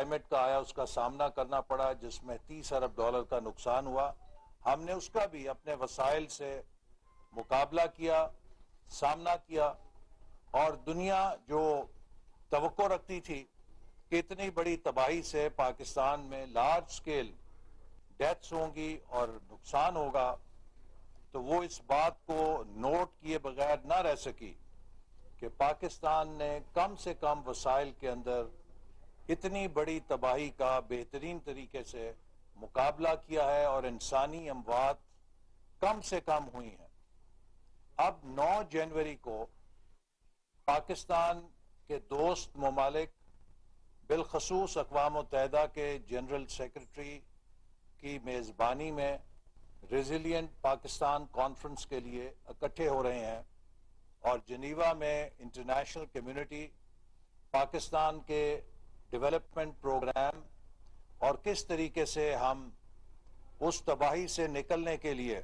Climate کا آیا اس کا سامنا کرنا پڑا، جس میں $30 ارب کا نقصان ہوا. ہم نے اس کا بھی اپنے وسائل سے مقابلہ کیا، سامنا کیا، اور دنیا جو توقع رکھتی تھی کہ اتنی بڑی تباہی سے پاکستان میں لارج سکیل ڈیتھس ہوں گی اور نقصان ہوگا، تو وہ اس بات کو نوٹ کیے بغیر نہ رہ سکی کہ پاکستان نے کم سے کم وسائل کے اندر اتنی بڑی تباہی کا بہترین طریقے سے مقابلہ کیا ہے اور انسانی اموات کم سے کم ہوئی ہیں. اب 9 جنوری کو پاکستان کے دوست ممالک بالخصوص اقوام متحدہ کے جنرل سیکرٹری کی میزبانی میں ریزیلینٹ پاکستان کانفرنس کے لیے اکٹھے ہو رہے ہیں، اور جنیوا میں انٹرنیشنل کمیونٹی پاکستان کے ڈیولپمنٹ پروگرام اور کس طریقے سے ہم اس تباہی سے نکلنے کے لیے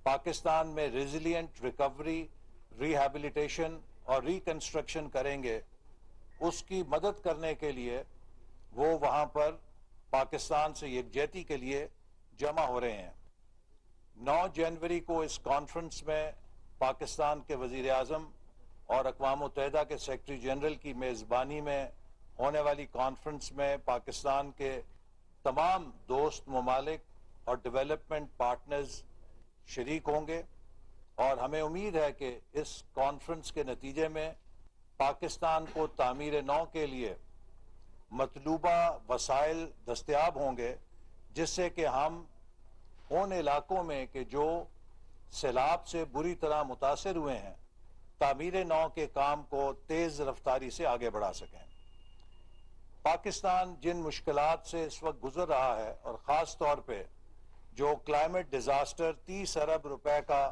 پاکستان میں ریزیلینٹ ریکوری، ریہیبلیٹیشن اور ریکنسٹرکشن کریں گے، اس کی مدد کرنے کے لیے وہ وہاں پر پاکستان سے یکجہتی کے لیے جمع ہو رہے ہیں. 9 جنوری کو اس کانفرنس میں پاکستان کے وزیر اعظم اور اقوام متحدہ کے سیکرٹری جنرل کی میزبانی میں ہونے والی کانفرنس میں پاکستان کے تمام دوست ممالک اور ڈیولپمنٹ پارٹنرز شریک ہوں گے، اور ہمیں امید ہے کہ اس کانفرنس کے نتیجے میں پاکستان کو تعمیر نو کے لیے مطلوبہ وسائل دستیاب ہوں گے، جس سے کہ ہم ان علاقوں میں کہ جو سیلاب سے بری طرح متاثر ہوئے ہیں تعمیر نو کے کام کو تیز رفتاری سے آگے بڑھا سکیں. پاکستان جن مشکلات سے اس وقت گزر رہا ہے، اور خاص طور پہ جو کلائمیٹ ڈیزاسٹر $30 ارب کا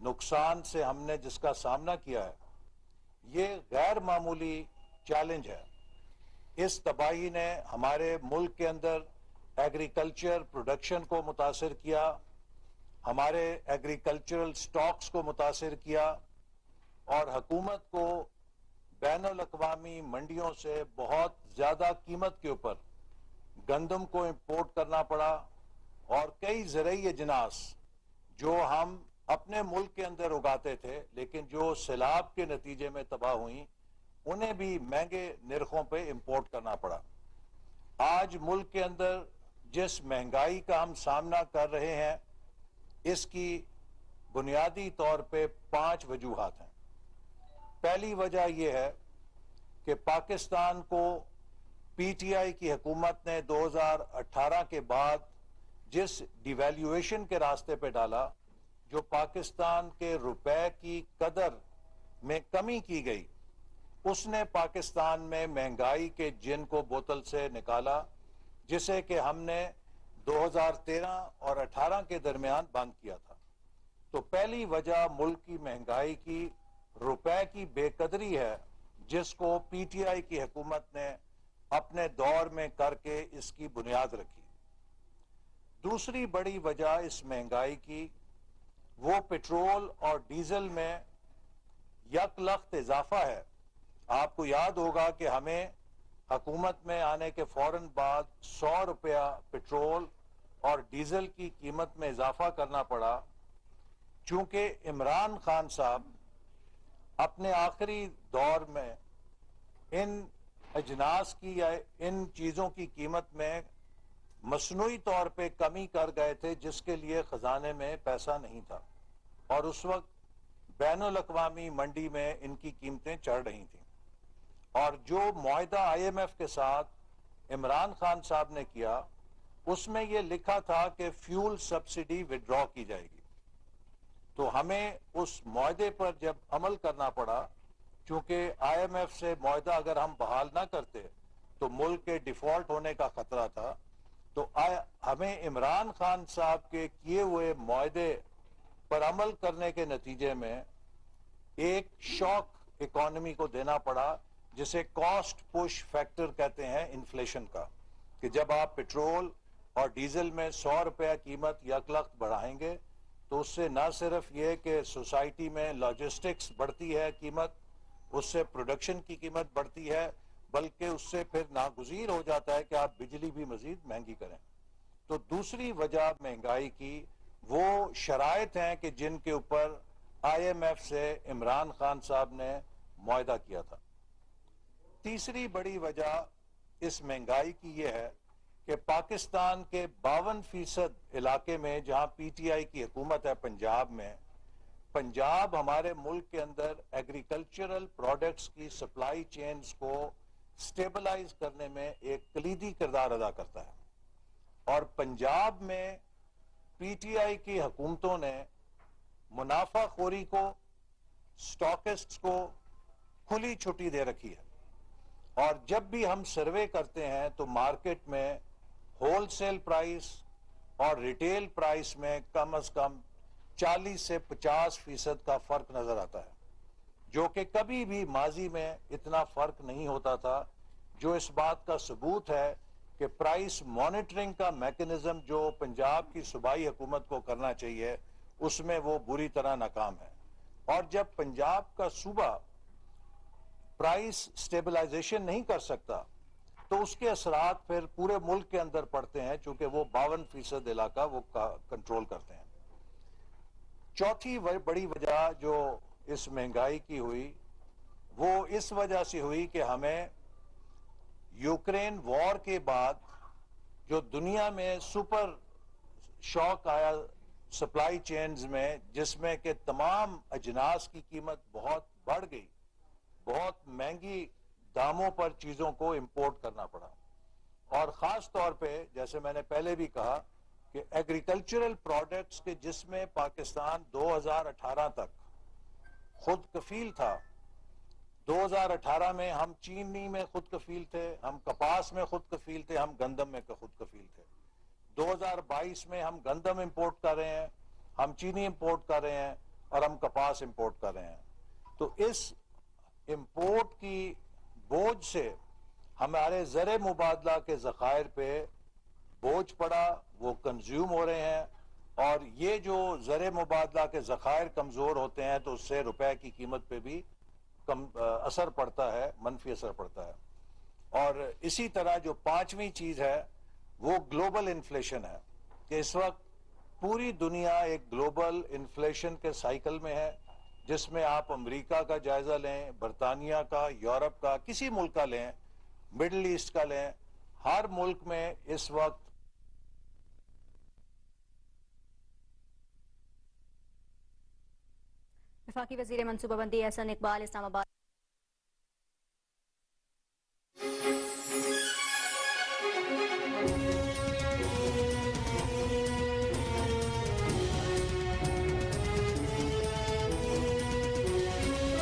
نقصان سے ہم نے جس کا سامنا کیا ہے، یہ غیر معمولی چیلنج ہے. اس تباہی نے ہمارے ملک کے اندر ایگریکلچر پروڈکشن کو متاثر کیا، ہمارے ایگریکلچرل سٹاکس کو متاثر کیا، اور حکومت کو بین الاقوامی منڈیوں سے بہت زیادہ قیمت کے اوپر گندم کو امپورٹ کرنا پڑا، اور کئی زرعی اجناس جو ہم اپنے ملک کے اندر اگاتے تھے لیکن جو سیلاب کے نتیجے میں تباہ ہوئیں، انہیں بھی مہنگے نرخوں پہ امپورٹ کرنا پڑا. آج ملک کے اندر جس مہنگائی کا ہم سامنا کر رہے ہیں، اس کی بنیادی طور پہ 5 وجوہات ہیں. پہلی وجہ یہ ہے کہ پاکستان کو پی ٹی آئی کی حکومت نے 2018 کے بعد جس ڈیویلیویشن کے راستے پہ ڈالا، جو پاکستان کے روپے کی قدر میں کمی کی گئی، اس نے پاکستان میں مہنگائی کے جن کو بوتل سے نکالا، جسے کہ ہم نے 2013 اور 18 کے درمیان بند کیا تھا. تو پہلی وجہ ملک کی مہنگائی کی روپے کی بے قدری ہے، جس کو پی ٹی آئی کی حکومت نے اپنے دور میں کر کے اس کی بنیاد رکھی. دوسری بڑی وجہ اس مہنگائی کی وہ پٹرول اور ڈیزل میں یک لخت اضافہ ہے. آپ کو یاد ہوگا کہ ہمیں حکومت میں آنے کے فوراً بعد $100 پٹرول اور ڈیزل کی قیمت میں اضافہ کرنا پڑا، چونکہ عمران خان صاحب اپنے آخری دور میں ان اجناس کی یا ان چیزوں کی قیمت میں مصنوعی طور پہ کمی کر گئے تھے، جس کے لیے خزانے میں پیسہ نہیں تھا، اور اس وقت بین الاقوامی منڈی میں ان کی قیمتیں چڑھ رہی تھیں. اور جو معاہدہ آئی ایم ایف کے ساتھ عمران خان صاحب نے کیا، اس میں یہ لکھا تھا کہ فیول سبسڈی وڈرا کی جائے گی. تو ہمیں اس معاہدے پر جب عمل کرنا پڑا، چونکہ آئی ایم ایف سے معاہدہ اگر ہم بحال نہ کرتے تو ملک کے ڈیفالٹ ہونے کا خطرہ تھا، تو ہمیں عمران خان صاحب کے کیے ہوئے معاہدے پر عمل کرنے کے نتیجے میں ایک شاک اکانومی کو دینا پڑا، جسے کاسٹ پش فیکٹر کہتے ہیں انفلیشن کا، کہ جب آپ پٹرول اور ڈیزل میں $100 قیمت یک لخت بڑھائیں گے تو اس سے نہ صرف یہ کہ سوسائٹی میں لاجسٹکس بڑھتی ہے قیمت، اس سے پروڈکشن کی قیمت بڑھتی ہے، بلکہ اس سے پھر ناگزیر ہو جاتا ہے کہ آپ بجلی بھی مزید مہنگی کریں. تو دوسری وجہ مہنگائی کی وہ شرائط ہیں کہ جن کے اوپر آئی ایم ایف سے عمران خان صاحب نے معاہدہ کیا تھا. تیسری بڑی وجہ اس مہنگائی کی یہ ہے کہ پاکستان کے 52% علاقے میں جہاں پی ٹی آئی کی حکومت ہے پنجاب میں، پنجاب ہمارے ملک کے اندر ایگریکلچرل پروڈکٹس کی سپلائی چینز کو سٹیبلائز کرنے میں ایک کلیدی کردار ادا کرتا ہے. اور پنجاب میں پی ٹی آئی کی حکومتوں نے منافع خوری کو، سٹاکسٹس کو کھلی چھٹی دے رکھی ہے. اور جب بھی ہم سروے کرتے ہیں تو مارکیٹ میں ہول سیل پرائس اور ریٹیل پرائس میں کم از کم 40 سے 50% کا فرق نظر آتا ہے، جو کہ کبھی بھی ماضی میں اتنا فرق نہیں ہوتا تھا، جو اس بات کا ثبوت ہے کہ پرائس مانیٹرنگ کا میکنزم جو پنجاب کی صوبائی حکومت کو کرنا چاہیے اس میں وہ بری طرح ناکام ہے. اور جب پنجاب کا صوبہ پرائس سٹیبلائزیشن نہیں کر سکتا تو اس کے اثرات پھر پورے ملک کے اندر پڑتے ہیں، چونکہ وہ 52% علاقہ وہ کنٹرول کرتے ہیں. چوتھی بڑی وجہ جو اس مہنگائی کی ہوئی وہ اس وجہ سے ہوئی کہ ہمیں یوکرین وار کے بعد جو دنیا میں سپر شاک آیا سپلائی چینز میں، جس میں کہ تمام اجناس کی قیمت بہت بڑھ گئی، بہت مہنگی داموں پر چیزوں کو امپورٹ کرنا پڑا. اور خاص طور پہ جیسے میں نے پہلے بھی کہا کہ ایگریکلچرل پروڈکٹس کے جس میں پاکستان 2018 تک خود کفیل تھا. 2018 میں ہم چینی میں خود کفیل تھے، ہم کپاس میں خود کفیل تھے، ہم گندم میں خود کفیل تھے. 2022 میں ہم گندم امپورٹ کر رہے ہیں، ہم چینی امپورٹ کر رہے ہیں اور ہم کپاس امپورٹ کر رہے ہیں. تو اس امپورٹ کی بوجھ سے ہمارے زر مبادلہ کے ذخائر پہ بوجھ پڑا، وہ کنزیوم ہو رہے ہیں. اور یہ جو زر مبادلہ کے ذخائر کمزور ہوتے ہیں تو اس سے روپے کی قیمت پہ بھی اثر پڑتا ہے، منفی اثر پڑتا ہے. اور اسی طرح جو پانچویں چیز ہے وہ گلوبل انفلیشن ہے کہ اس وقت پوری دنیا ایک گلوبل انفلیشن کے سائیکل میں ہے، جس میں آپ امریکہ کا جائزہ لیں، برطانیہ کا، یورپ کا، کسی ملک کا لیں، مڈل ایسٹ کا لیں، ہر ملک میں اس وقت وفاقی وزیر منصوبہ بندی احسن اقبال اسلام آباد